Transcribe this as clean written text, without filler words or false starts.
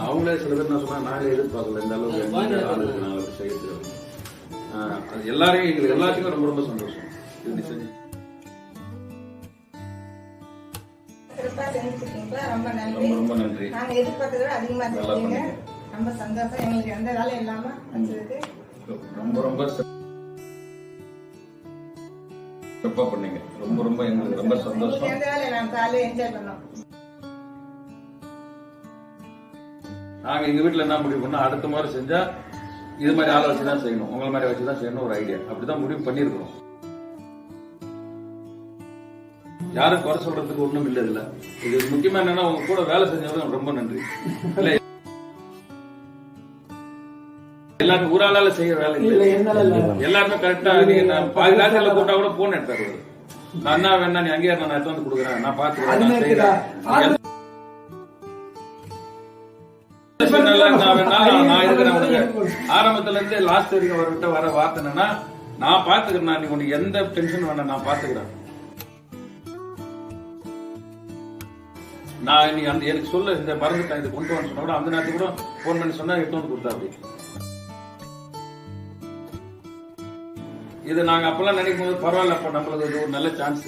அவங்களே சில பேர் நான் சொன்னா நாங்களே எதிர்பார்க்கல இந்த அளவுக்கு ஆளு நாங்கள் செய்யறது. எல்லாரையும் எங்களுக்கு எல்லாத்துக்கும் ரொம்ப ரொம்ப சந்தோஷம். இது செஞ்சு ரொம்ப நன்றி. ரொம்ப நன்றி. நாங்க எதிர்பார்த்ததை விட அதிகமா செஞ்சீங்க. ரொம்ப சந்தோஷம். எங்களுக்கு எந்த வேலையும் இல்லாம வந்ததுக்கு ரொம்ப ரொம்ப சிறப்பா பண்ணீங்க. ரொம்ப ரொம்ப எங்களுக்கு ரொம்ப சந்தோஷம். எந்த வேலையை நாங்க காலையில என்ஜாய் பண்ணோம். நாங்க எங்க வீட்டுல என்ன முடிவு பண்ணோம், அடுத்த மாதிரி செஞ்சா இது மாதிரி ஆளை வச்சுதான் செய்யணும், உங்களை மாதிரி வச்சுதான் செய்யணும் ஒரு ஐடியா. அப்படிதான் முடிவு பண்ணிருக்கோம். யாரும் குறை சொல்றதுக்கு ஒண்ணும் இல்ல. இல்ல இது முக்கியமா என்னன்னா உங்க கூட வேலை செஞ்சவங்க ரொம்ப நன்றி. இல்ல எல்லாரும் ஒரு ஆளால செய்ய வேலை இல்லை. எல்லாருமே கரெக்டா நீங்க பாதி நேரத்துல கூட்டா கூட போன் எடுத்தாரு. நான் என்ன வேணா நீ அங்கேயே நான் எடுத்து வந்து கொடுக்குறேன், நான் பாத்துக்கிறேன். ஆரம்பத்துல இருந்து லாஸ்ட் வரைக்கும் அவர்கிட்ட வர வார்த்தை என்னன்னா, நான் பாத்துக்கிறேன், நீ உனக்கு எந்த டென்ஷன் வேணாம், நான் பாத்துக்கிறேன். நான் நீ அந்த எனக்கு சொல்ல இந்த மறந்துட்டேன் இது கொண்டு வந்து சொன்னா கூட அந்த நேரத்துக்கு கூட போன் பண்ணி சொன்னா எடுத்து வந்து கொடுத்தா. அப்படி இது நாங்க அப்பெல்லாம் நினைக்கும் போது பரவாயில்ல, அப்ப நம்மளுக்கு ஒரு நல்ல சான்ஸ்.